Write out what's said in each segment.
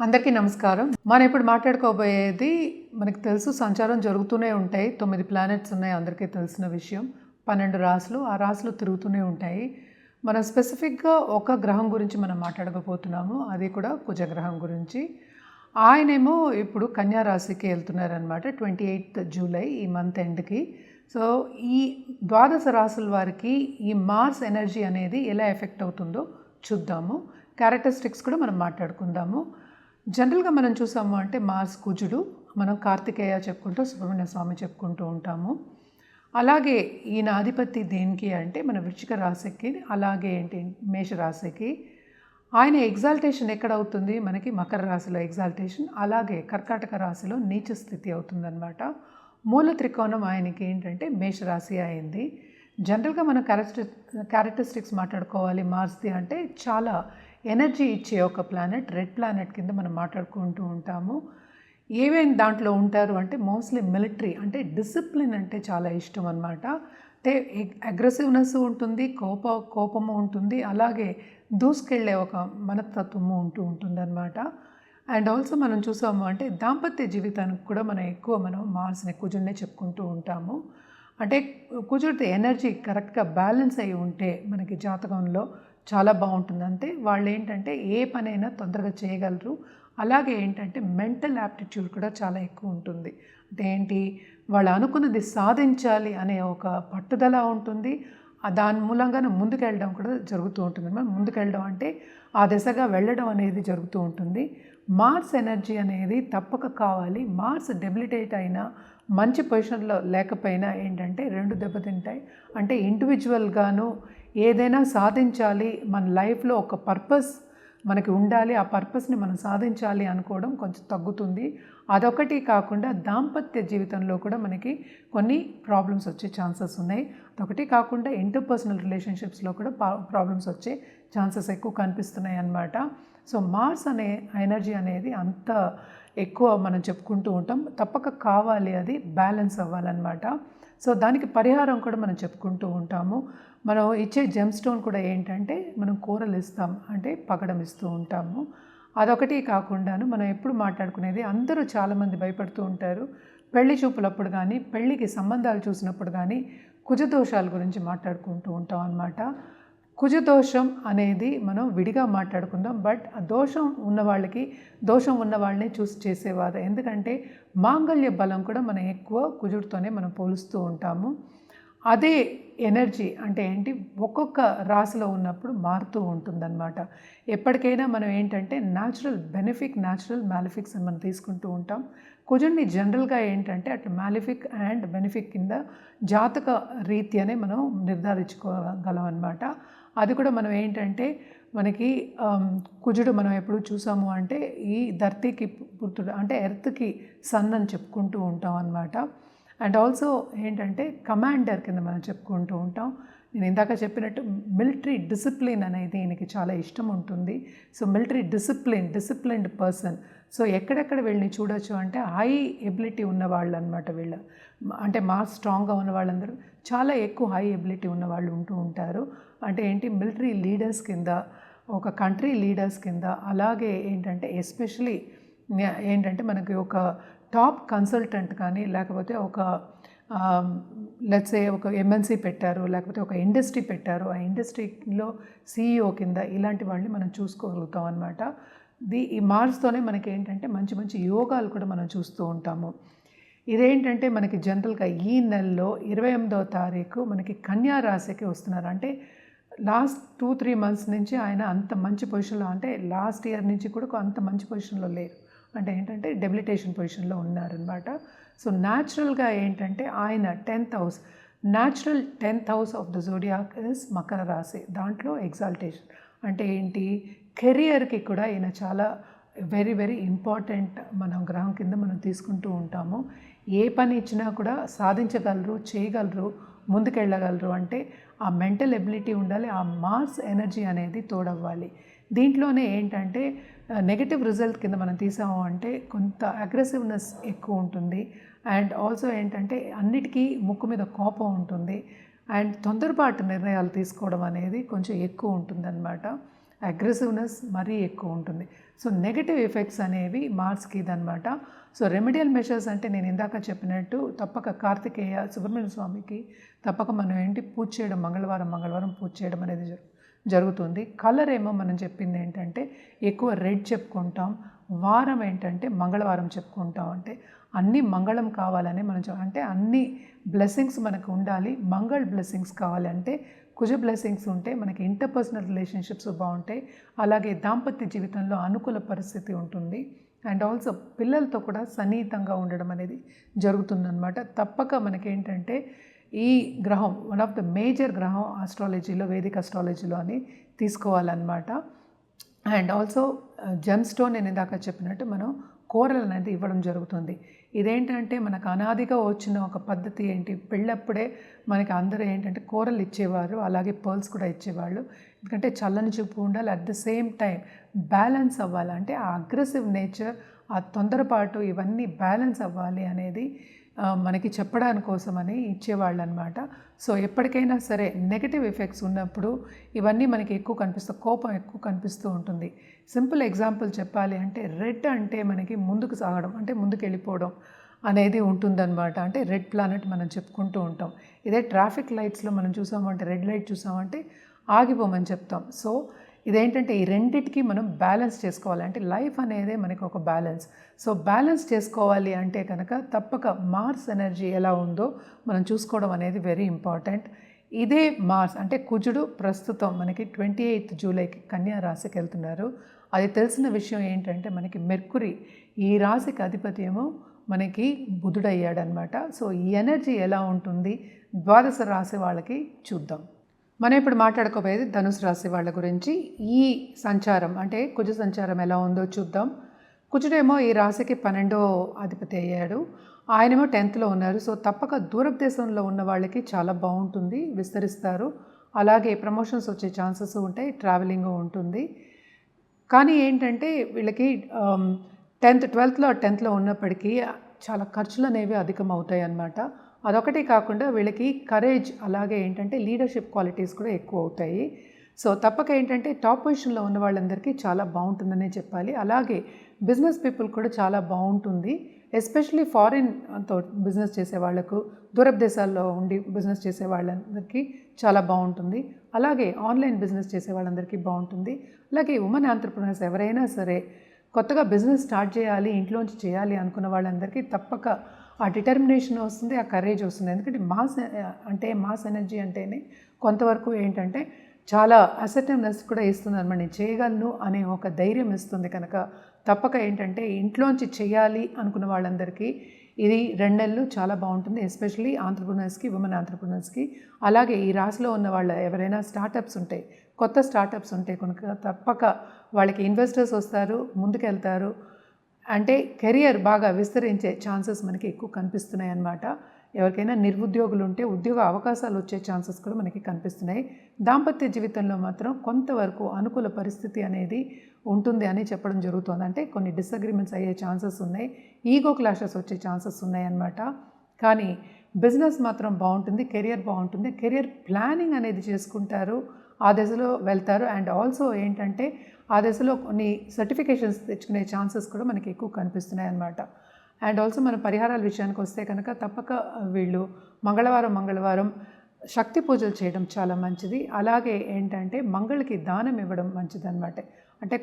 అందరికీ నమస్కారం. మనం ఇప్పుడు మాట్లాడుకోబోయేది మనకు తెలుసు సంచారం జరుగుతూనే ఉంటాయి. 9 ప్లానెట్స్ ఉన్నాయి అందరికీ తెలిసిన విషయం. 12 రాశులు, ఆ రాశులు తిరుగుతూనే ఉంటాయి. మనం స్పెసిఫిక్‌గా ఒక గ్రహం గురించి మనం మాట్లాడకపోతున్నాము. అది కూడా కుజగ్రహం గురించి. ఆయనేమో ఇప్పుడు కన్యా రాశికి వెళ్తున్నారనమాట. 28th జూలై ఈ మంత్ ఎండ్‌కి. సో, ఈ ద్వాదశ రాశుల వారికి ఈ మార్స్ ఎనర్జీ అనేది ఎలా ఎఫెక్ట్ అవుతుందో చూద్దాము. క్యారెక్టరిస్టిక్స్ కూడా మనం మాట్లాడుకుందాము. జనరల్గా మనం చూసాము అంటే మార్స్ కుజుడు, మనం కార్తికేయ చెప్పుకుంటూ సుబ్రహ్మణ్య స్వామి చెప్పుకుంటూ ఉంటాము. అలాగే ఈయన అధిపతి దేనికి అంటే మన వృశ్చిక రాశికి, అలాగే మేష రాశికి. ఆయన ఎగ్జాల్టేషన్ ఎక్కడ అవుతుంది మనకి మకర రాశిలో ఎగ్జాల్టేషన్, అలాగే కర్కాటక రాశిలో నీచ స్థితి అవుతుందన్నమాట. మూల త్రికోణం ఆయనకి ఏంటంటే మేషరాశి అయింది. జనరల్గా మనం క్యారెక్టరిస్టిక్స్ మాట్లాడుకోవాలి మార్స్ది అంటే చాలా ఎనర్జీ ఇచ్చే ఒక ప్లానెట్, రెడ్ ప్లానెట్ కింద మనం మాట్లాడుకుంటూ ఉంటాము. ఏమేమి దాంట్లో ఉంటారు అంటే మోస్ట్లీ మిలిటరీ, అంటే డిసిప్లిన్ అంటే చాలా ఇష్టం అనమాట. అంటే అగ్రెసివ్నెస్ ఉంటుంది, కోపము ఉంటుంది, అలాగే దూసుకెళ్ళే ఒక మనస్తత్వము ఉంటుంది అనమాట. అండ్ ఆల్సో మనం చూసాము అంటే దాంపత్య జీవితానికి కూడా మనం మార్స్ని కుజుడినే చెప్పుకుంటూ ఉంటాము. అంటే కుజుడిది ఎనర్జీ కరెక్ట్గా బ్యాలెన్స్ అయి ఉంటే మనకి జాతకంలో చాలా బాగుంటుంది. అంటే వాళ్ళు ఏంటంటే ఏ పనైనా తొందరగా చేయగలరు. అలాగే ఏంటంటే మెంటల్ యాప్టిట్యూడ్ కూడా చాలా ఎక్కువ ఉంటుంది. అంటే ఏంటి, వాళ్ళు అనుకున్నది సాధించాలి అనే ఒక పట్టుదల ఉంటుంది. దాని మూలంగానే ముందుకెళ్ళడం కూడా జరుగుతూ ఉంటుంది. మనం ముందుకెళ్ళడం అంటే ఆ దిశగా వెళ్ళడం అనేది జరుగుతూ ఉంటుంది. మార్స్ ఎనర్జీ అనేది తప్పక కావాలి. మార్స్ డెబిలిటేట్ అయినా మంచి పొజిషన్లో లేకపోయినా ఏంటంటే రెండు దెబ్బతింటాయి. అంటే ఇండివిజువల్గాను ఏదైనా సాధించాలి, మన లైఫ్లో ఒక పర్పస్ మనకి ఉండాలి, ఆ పర్పస్ని మనం సాధించాలి అనుకోవడం కొంచెం తగ్గుతుంది. అదొకటి కాకుండా దాంపత్య జీవితంలో కూడా మనకి కొన్ని ప్రాబ్లమ్స్ వచ్చే ఛాన్సెస్ ఉన్నాయి. అదొకటి కాకుండా ఇంటర్పర్సనల్ రిలేషన్షిప్స్లో కూడా ప్రాబ్లమ్స్ వచ్చే ఛాన్సెస్ ఎక్కువ కనిపిస్తున్నాయి అన్నమాట. సో మార్స్ అనే ఎనర్జీ అనేది అంత ఎక్కువ మనం చెప్పుకుంటూ ఉంటాం. తప్పక కావాలి, అది బ్యాలెన్స్ అవ్వాలన్నమాట. సో దానికి పరిహారం కూడా మనం చెప్పుకుంటూ ఉంటాము. మనం ఇచ్చే జెమ్ స్టోన్ కూడా ఏంటంటే మనం కూరలు ఇస్తాం, అంటే పగడం ఇస్తూ ఉంటాము. అదొకటి కాకుండాను మనం ఎప్పుడు మాట్లాడుకునేది, అందరూ చాలామంది భయపడుతూ ఉంటారు పెళ్లి చూపులప్పుడు కానీ, పెళ్ళికి సంబంధాలు చూసినప్పుడు కానీ కుజదోషాల గురించి మాట్లాడుకుంటూ ఉంటాం అన్నమాట. కుజదోషం అనేది మనం విడిగా మాట్లాడుకుందాం. బట్ ఆ దోషం ఉన్న వాళ్ళని చూసి చేసేవారు. ఎందుకంటే మాంగళ్య బలం కూడా మనం ఎక్కువ కుజుడితోనే మనం పోలుస్తూ ఉంటాము. అదే ఎనర్జీ అంటే ఏంటి, ఒక్కొక్క రాశిలో ఉన్నప్పుడు మారుతూ ఉంటుందన్నమాట. ఎప్పటికైనా మనం ఏంటంటే న్యాచురల్ బెనిఫిక్, న్యాచురల్ మ్యాలిఫిక్స్ అని మనం తీసుకుంటూ ఉంటాం. కుజుడిని జనరల్గా ఏంటంటే అట్లా మ్యాలిఫిక్ అండ్ బెనిఫిక్ కింద జాతక రీత్యానే మనం నిర్ధారించుకోగలం అన్నమాట. అది కూడా మనం ఏంటంటే మనకి కుజుడు మనం ఎప్పుడు చూసాము అంటే ఈ ధర్తీకి పుత్రుడు, అంటే ఎర్త్కి సన్ అని చెప్పుకుంటూ ఉంటాం అన్నమాట. అండ్ ఆల్సో ఏంటంటే కమాండర్ కింద మనం చెప్పుకుంటూ ఉంటాం. నేను ఇందాక చెప్పినట్టు మిలిటరీ డిసిప్లిన్ అనేది ఈయనకి చాలా ఇష్టం ఉంటుంది. So military disciplined person. So ఎక్కడెక్కడ వీళ్ళని చూడొచ్చు అంటే హై ఎబిలిటీ ఉన్న వాళ్ళు అనమాట. అంటే మార్క్స్ స్ట్రాంగ్గా ఉన్న వాళ్ళందరూ చాలా ఎక్కువ హై ఎబిలిటీ ఉన్న వాళ్ళు ఉంటూ ఉంటారు. అంటే ఏంటి, మిలిటరీ లీడర్స్ కింద, ఒక కంట్రీ లీడర్స్ కింద, అలాగే ఏంటంటే ఎస్పెషలీ ఏంటంటే మనకి ఒక టాప్ కన్సల్టెంట్ కానీ, లేకపోతే ఒక లెట్సే ఒక ఎంఎన్సీ పెట్టారు, లేకపోతే ఒక ఇండస్ట్రీ పెట్టారు, ఆ ఇండస్ట్రీలో సిఇఓ కింద ఇలాంటి వాళ్ళని మనం చూసుకోగలుగుతాం అన్నమాట. ఈ మార్స్తోనే మనకి ఏంటంటే మంచి మంచి యోగాలు కూడా మనం చూస్తూ ఉంటాము. ఇదేంటంటే మనకి జనరల్గా ఈ నెలలో 28వ తారీఖు మనకి కన్యా రాశికి వస్తున్నారు. అంటే లాస్ట్ 2-3 మంత్స్ నుంచి ఆయన అంత మంచి పొజిషన్లో, అంటే లాస్ట్ ఇయర్ నుంచి కూడా అంత మంచి పొజిషన్లో లేరు. అంటే ఏంటంటే డెబిలిటేషన్ పొజిషన్లో ఉన్నారనమాట. సో న్యాచురల్గా ఏంటంటే ఆయన 10th house, natural 10th house of the zodiac is Makar రాశి. దాంట్లో ఎగ్జాల్టేషన్ అంటే ఏంటి, కెరియర్కి కూడా ఈయన చాలా వెరీ వెరీ ఇంపార్టెంట్ మనం గ్రహం కింద మనం తీసుకుంటూ ఉంటాము. ఏ పని ఇచ్చినా కూడా సాధించగలరు, చేయగలరు, ముందుకెళ్ళగలరు. అంటే ఆ మెంటల్ ఎబిలిటీ ఉండాలి, ఆ మార్స్ ఎనర్జీ అనేది తోడవ్వాలి. దీంట్లోనే ఏంటంటే నెగటివ్ రిజల్ట్ కింద మనం తీసాము అంటే కొంత అగ్రెసివ్నెస్ ఎక్కువ ఉంటుంది. అండ్ ఆల్సో ఏంటంటే అన్నిటికీ ముక్కు మీద కోపం ఉంటుంది. అండ్ తొందరపాటు నిర్ణయాలు తీసుకోవడం అనేది కొంచెం ఎక్కువ ఉంటుందన్నమాట. అగ్రెసివ్నెస్ మరీ ఎక్కువ ఉంటుంది. సో నెగటివ్ ఎఫెక్ట్స్ అనేవి మార్స్కి ఇదనమాట. సో రెమెడియల్ మెషర్స్ అంటే నేను ఇందాక చెప్పినట్టు తప్పక కార్తికేయ సుబ్రహ్మణ్య స్వామికి తప్పక మనం పూజ చేయడం, మంగళవారం పూజ చేయడం అనేది జరుగుతుంది. కలర్ ఏమో మనం చెప్పింది ఏంటంటే ఎక్కువ రెడ్ చెప్పుకుంటాం, వారం ఏంటంటే మంగళవారం చెప్పుకుంటాం. అంటే అన్ని మంగళం కావాలని మనం అంటే అన్ని బ్లెస్సింగ్స్ మనకు ఉండాలి. మంగళ బ్లెస్సింగ్స్ కావాలంటే కుజ బ్లెస్సింగ్స్ ఉంటే మనకి ఇంటర్పర్సనల్ రిలేషన్షిప్స్ బాగుంటాయి. అలాగే దాంపత్య జీవితంలో అనుకూల పరిస్థితి ఉంటుంది. అండ్ ఆల్సో పిల్లలతో కూడా సన్నిహితంగా ఉండడం అనేది జరుగుతుందన్నమాట. తప్పక మనకేంటంటే ఈ గ్రహం వన్ ఆఫ్ ద మేజర్ గ్రహం ఆస్ట్రాలజీలో, వేదిక ఆస్ట్రాలజీలో అని తీసుకోవాలన్నమాట. అండ్ ఆల్సో జెమ్ స్టోన్ నేను ఇందాక చెప్పినట్టు మనం కోరలు అనేది ఇవ్వడం జరుగుతుంది. ఇదేంటంటే మనకు అనాదిగా వచ్చిన ఒక పద్ధతి పెళ్ళప్పుడే మనకి అందరూ కోరలు ఇచ్చేవారు, అలాగే పర్ల్స్ కూడా ఇచ్చేవాళ్ళు. ఎందుకంటే చల్లని చూపు ఉండాలి, at the same time balance అవ్వాలి. అంటే ఆ అగ్రెసివ్ నేచర్, ఆ తొందరపాటు ఇవన్నీ బ్యాలెన్స్ అవ్వాలి అనేది మనకి చెప్పడానికి కోసమని ఇచ్చేవాళ్ళు అనమాట. సో ఎప్పటికైనా సరే నెగటివ్ ఎఫెక్ట్స్ ఉన్నప్పుడు ఇవన్నీ మనకి ఎక్కువ కనిపిస్తాయి, కోపం ఎక్కువ కనిపిస్తూ ఉంటుంది. సింపుల్ ఎగ్జాంపుల్ చెప్పాలి అంటే రెడ్ అంటే మనకి ముందుకు సాగడం, అంటే ముందుకు వెళ్ళిపోవడం అనేది ఉంటుందన్నమాట. అంటే రెడ్ ప్లానెట్ మనం చెప్పుకుంటూ ఉంటాం. ఇదే ట్రాఫిక్ లైట్స్లో మనం చూసామంటే, రెడ్ లైట్ చూసామంటే ఆగిపోమని చెప్తాం. సో ఇదేంటంటే ఈ రెండిటికి మనం బ్యాలెన్స్ చేసుకోవాలి. అంటే లైఫ్ అనేది మనకి ఒక బ్యాలెన్స్. సో బ్యాలెన్స్ చేసుకోవాలి అంటే కనుక తప్పక మార్స్ ఎనర్జీ ఎలా ఉందో మనం చూసుకోవడం అనేది వెరీ ఇంపార్టెంట్. ఇదే మార్స్ అంటే కుజుడు ప్రస్తుతం మనకి 28 జూలైకి కన్యా రాశికి వెళ్తున్నారు. అది తెలిసిన విషయం ఏంటంటే మనకి మెర్కురీ ఈ రాశికి అధిపతి ఏమో మనకి బుధుడయ్యాడనమాట. సో ఈ ఎనర్జీ ఎలా ఉంటుంది ద్వాదశ రాశి వాళ్ళకి చూద్దాం. మనం ఇప్పుడు మాట్లాడుకోబోయేది ధనుసు రాశి వాళ్ళ గురించి. ఈ సంచారం అంటే కుజ సంచారం ఎలా ఉందో చూద్దాం. కుజుడేమో ఈ రాశికి 12వ అధిపతి అయ్యాడు, ఆయనేమో 10th ఉన్నారు. సో తప్పక దూరపు దేశంలో ఉన్న వాళ్ళకి చాలా బాగుంటుంది, విస్తరిస్తారు. అలాగే ప్రమోషన్స్ వచ్చే ఛాన్సెస్ ఉంటాయి, ట్రావెలింగ్ ఉంటుంది. కానీ ఏంటంటే వీళ్ళకి 12th ఉన్నప్పటికీ చాలా ఖర్చులు అనేవి అధికం అవుతాయి అన్నమాట. అదొకటి కాకుండా వీళ్ళకి కరేజ్, అలాగే లీడర్షిప్ క్వాలిటీస్ కూడా ఎక్కువ అవుతాయి. సో తప్పక టాప్ పొజిషన్లో ఉన్న వాళ్ళందరికీ చాలా బాగుంటుందనే చెప్పాలి. అలాగే బిజినెస్ పీపుల్ కూడా చాలా బాగుంటుంది. ఎస్పెషలీ ఫారిన్తో బిజినెస్ చేసే వాళ్ళకు, దూరపు దేశాల్లో ఉండి బిజినెస్ చేసే వాళ్ళందరికీ చాలా బాగుంటుంది. అలాగే ఆన్లైన్ బిజినెస్ చేసే వాళ్ళందరికీ బాగుంటుంది. అలాగే ఉమెన్ ఆంట్రప్రెనర్స్ ఎవరైనా సరే కొత్తగా బిజినెస్ స్టార్ట్ చేయాలి, ఇంట్లోంచి చేయాలి అనుకున్న వాళ్ళందరికీ తప్పక ఆ డిటర్మినేషన్ వస్తుంది, ఆ కరేజ్ వస్తుంది. ఎందుకంటే మాస్ ఎనర్జీ అంటేనే కొంతవరకు చాలా అసర్టివ్నెస్ కూడా ఇస్తుంది అనమాట. నేను చేయగలను అనే ఒక ధైర్యం ఇస్తుంది. కనుక తప్పక ఇంట్లోంచి చేయాలి అనుకున్న వాళ్ళందరికీ ఇది 2 నెలలు చాలా బాగుంటుంది. ఎస్పెషలీ ఆంట్రప్రెనర్స్కి, ఉమెన్ ఆంట్రప్రెనర్స్కి. అలాగే ఈ రాశిలో ఉన్న వాళ్ళ ఎవరైనా స్టార్టప్స్ ఉంటాయి, కొత్త స్టార్టప్స్ ఉంటాయి కనుక తప్పక వాళ్ళకి ఇన్వెస్టర్స్ వస్తారు, ముందుకెళ్తారు. కెరియర్ బాగా విస్తరించే ఛాన్సెస్ మనకి ఎక్కువ కనిపిస్తున్నాయి అన్నమాట. ఎవరికైనా నిరుద్యోగులు ఉంటే ఉద్యోగ అవకాశాలు వచ్చే ఛాన్సెస్ కూడా మనకి కనిపిస్తున్నాయి. దాంపత్య జీవితంలో మాత్రం కొంతవరకు అనుకూల పరిస్థితి అనేది ఉంటుంది అని చెప్పడం జరుగుతుంది. కొన్ని డిసగ్రిమెంట్స్ అయ్యే ఛాన్సెస్ ఉన్నాయి, ఈగో క్లాషెస్ వచ్చే ఛాన్సెస్ ఉన్నాయి అన్నమాట. కానీ బిజినెస్ మాత్రం బాగుంటుంది, కెరియర్ బాగుంటుంది. కెరియర్ ప్లానింగ్ అనేది చేసుకుంటారు, ఆ దశలో వెళ్తారు. అండ్ ఆల్సో ఆ దశలో కొన్ని సర్టిఫికేషన్స్ తెచ్చుకునే ఛాన్సెస్ కూడా మనకి ఎక్కువ కనిపిస్తున్నాయి అన్నమాట. అండ్ ఆల్సో మన పరిహారాల విషయానికి వస్తే కనుక తప్పక వీళ్ళు మంగళవారం శక్తి పూజలు చేయడం చాలా మంచిది. అలాగే మంగళకి దానం ఇవ్వడం మంచిది అనమాట.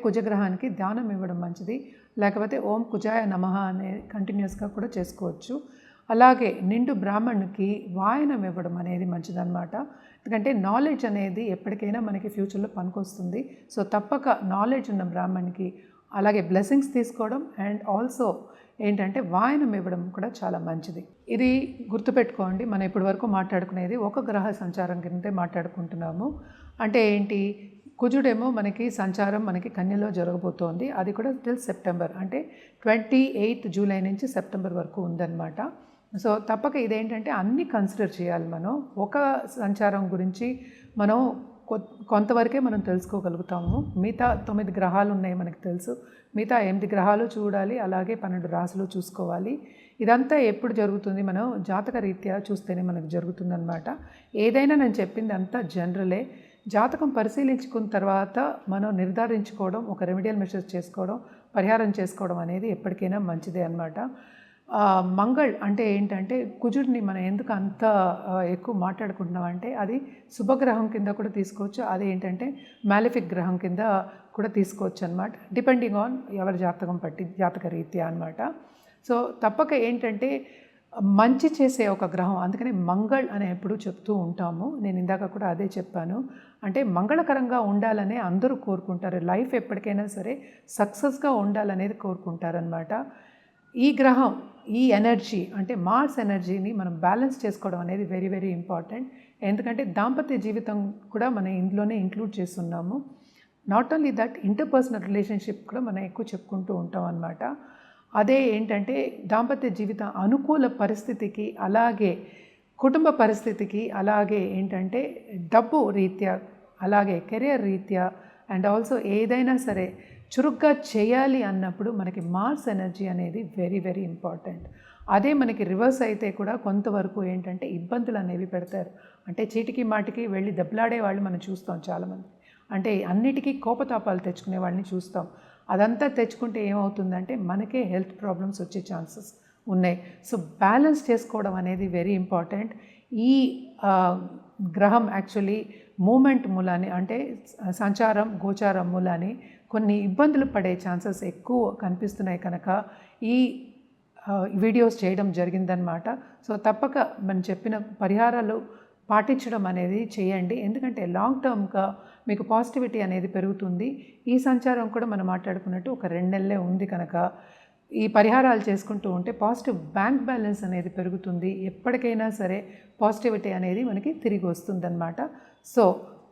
కుజగ్రహానికి దానం ఇవ్వడం మంచిది. లేకపోతే ఓం కుజాయ నమః అనే కంటిన్యూస్గా కూడా చేసుకోవచ్చు. అలాగే నిండు బ్రాహ్మణునికి వాయనం ఇవ్వడం అనేది మంచిదన్నమాట. ఎందుకంటే నాలెడ్జ్ అనేది ఎప్పటికైనా మనకి ఫ్యూచర్లో పనికొస్తుంది. సో తప్పక నాలెడ్జ్ ఉన్న బ్రాహ్మణునికి అలాగే బ్లెస్సింగ్స్ తీసుకోవడం అండ్ ఆల్సో వాయనం ఇవ్వడం కూడా చాలా మంచిది. ఇది గుర్తుపెట్టుకోండి. మనం ఇప్పటి వరకు మాట్లాడుకునేది ఒక గ్రహ సంచారం కింద మాట్లాడుకుంటున్నాము. కుజుడేమో మనకి సంచారం మనకి కన్యలో జరగబోతోంది. అది కూడా టిల్ సెప్టెంబర్, 28 జూలై నుంచి సెప్టెంబర్ వరకు ఉందన్నమాట. సో తప్పక అన్నీ కన్సిడర్ చేయాలి. మనం ఒక సంచారం గురించి మనం కొంతవరకే మనం తెలుసుకోగలుగుతాము. మిగతా 9 గ్రహాలు ఉన్నాయి మనకు తెలుసు, మిగతా 8 గ్రహాలు చూడాలి, అలాగే 12 రాశులు చూసుకోవాలి. ఇదంతా ఎప్పుడు జరుగుతుంది, మనం జాతక రీత్యా చూస్తేనే మనకు జరుగుతుందన్నమాట. ఏదైనా నేను చెప్పింది అంతా జనరలే. జాతకం పరిశీలించుకున్న తర్వాత మనం నిర్ధారించుకోవడం, ఒక రెమెడియల్ మెషర్స్ చేసుకోవడం, పరిహారం చేసుకోవడం అనేది ఎప్పటికైనా మంచిదే అన్నమాట. మంగళ్ అంటే ఏంటంటే కుజుడిని మనం ఎందుకు అంత ఎక్కువ మాట్లాడుకుంటున్నాం అంటే అది శుభగ్రహం కింద కూడా తీసుకోవచ్చు, అది ఏంటంటే మ్యాలిఫిక్ గ్రహం కింద కూడా తీసుకోవచ్చు అనమాట, డిపెండింగ్ ఆన్ ఎవరి జాతక రీత్యా అనమాట. సో తప్పక ఏంటంటే మంచి చేసే ఒక గ్రహం, అందుకని మంగళ్ అని ఎప్పుడు చెప్తూ ఉంటాము. నేను ఇందాక కూడా అదే చెప్పాను. అంటే మంగళకరంగా ఉండాలనే అందరూ కోరుకుంటారు. లైఫ్ ఎప్పటికైనా సరే సక్సెస్గా ఉండాలనేది కోరుకుంటారనమాట. ఈ గ్రహం, ఈ ఎనర్జీ అంటే మార్స్ ఎనర్జీని మనం బ్యాలెన్స్ చేసుకోవడం అనేది వెరీ వెరీ ఇంపార్టెంట్. ఎందుకంటే దాంపత్య జీవితం కూడా మనం ఇందులోనే ఇంక్లూడ్ చేస్తున్నాము. Not only that, interpersonal relationship కూడా మనం ఎక్కువ చెప్పుకుంటూ ఉంటాం అన్నమాట. అదే ఏంటంటే దాంపత్య జీవితం అనుకూల పరిస్థితికి, అలాగే కుటుంబ పరిస్థితికి, అలాగే ఏంటంటే డబ్బు రీత్యా, అలాగే కెరియర్ రీత్యా, అండ్ ఆల్సో ఏదైనా సరే చురుగ్గా చేయాలి అన్నప్పుడు మనకి మార్స్ ఎనర్జీ అనేది వెరీ వెరీ ఇంపార్టెంట్. అదే మనకి రివర్స్ అయితే కూడా కొంతవరకు ఏంటంటే ఇబ్బందులు అనేవి పెడతారు. అంటే చీటికి మాటికి వెళ్ళి దెబ్బలాడే వాళ్ళు మనం చూస్తాం చాలామంది. అంటే అన్నిటికీ కోపతాపాలు తెచ్చుకునే వాళ్ళని చూస్తాం. అదంతా తెచ్చుకుంటే ఏమవుతుందంటే మనకే హెల్త్ ప్రాబ్లమ్స్ వచ్చే ఛాన్సెస్ ఉన్నాయి. సో బ్యాలెన్స్ చేసుకోవడం అనేది వెరీ ఇంపార్టెంట్. ఈ గ్రహం యాక్చువల్లీ మూమెంట్ మూలాన్ని, అంటే సంచారం గోచారం మూలాన్ని కొన్ని ఇబ్బందులు పడే ఛాన్సెస్ ఎక్కువ కనిపిస్తున్నాయి కనుక ఈ వీడియోస్ చేయడం జరిగిందనమాట. సో తప్పక మనం చెప్పిన పరిహారాలు పాటించడం అనేది చేయండి. ఎందుకంటే లాంగ్ టర్మ్గా మీకు పాజిటివిటీ అనేది పెరుగుతుంది. ఈ సంచారం కూడా మనం మాట్లాడుకున్నట్టు ఒక 2 నెలలే ఉంది కనుక ఈ పరిహారాలు చేసుకుంటూ ఉంటే పాజిటివ్ బ్యాంక్ బ్యాలెన్స్ అనేది పెరుగుతుంది. ఎప్పటికైనా సరే పాజిటివిటీ అనేది మనకి తిరిగి వస్తుందన్నమాట. సో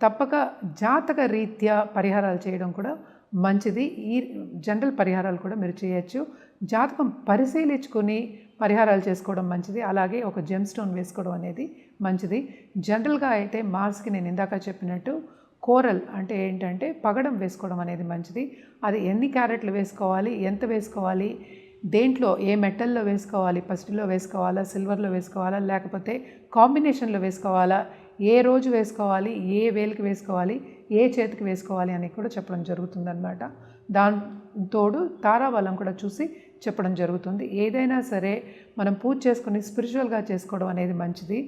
తప్పక జాతక రీత్యా పరిహారాలు చేయడం కూడా మంచిది. ఈ జనరల్ పరిహారాలు కూడా మీరు చేయొచ్చు. జాతకం పరిశీలించుకొని పరిహారాలు చేసుకోవడం మంచిది. అలాగే ఒక జెమ్ స్టోన్ వేసుకోవడం అనేది మంచిది. జనరల్గా అయితే మార్స్కి నేను ఇందాక చెప్పినట్టు కోరల్ అంటే ఏంటంటే పగడం వేసుకోవడం అనేది మంచిది. అది ఎన్ని క్యారెట్లు వేసుకోవాలి, ఎంత వేసుకోవాలి, దేంట్లో ఏ మెటల్లో వేసుకోవాలి, పసిడిలో వేసుకోవాలా, సిల్వర్లో వేసుకోవాలా, లేకపోతే కాంబినేషన్లో వేసుకోవాలా, ఏ రోజు వేసుకోవాలి, ఏ వేలికి వేసుకోవాలి, ఏ చేతికి వేసుకోవాలి అని కూడా చెప్పడం జరుగుతుందన్నమాట. దాంతోడు తారాబలం కూడా చూసి చెప్పడం జరుగుతుంది. ఏదైనా సరే మనం పూజ చేసుకుని స్పిరిచువల్గా చేసుకోవడం అనేది మంచిది.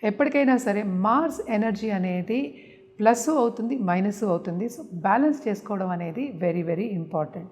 ఎప్పటికైనా సరే మార్స్ ఎనర్జీ అనేది ప్లస్ అవుతుంది, మైనస్ అవుతుంది. సో బ్యాలెన్స్ చేసుకోవడం అనేది వెరీ వెరీ ఇంపార్టెంట్.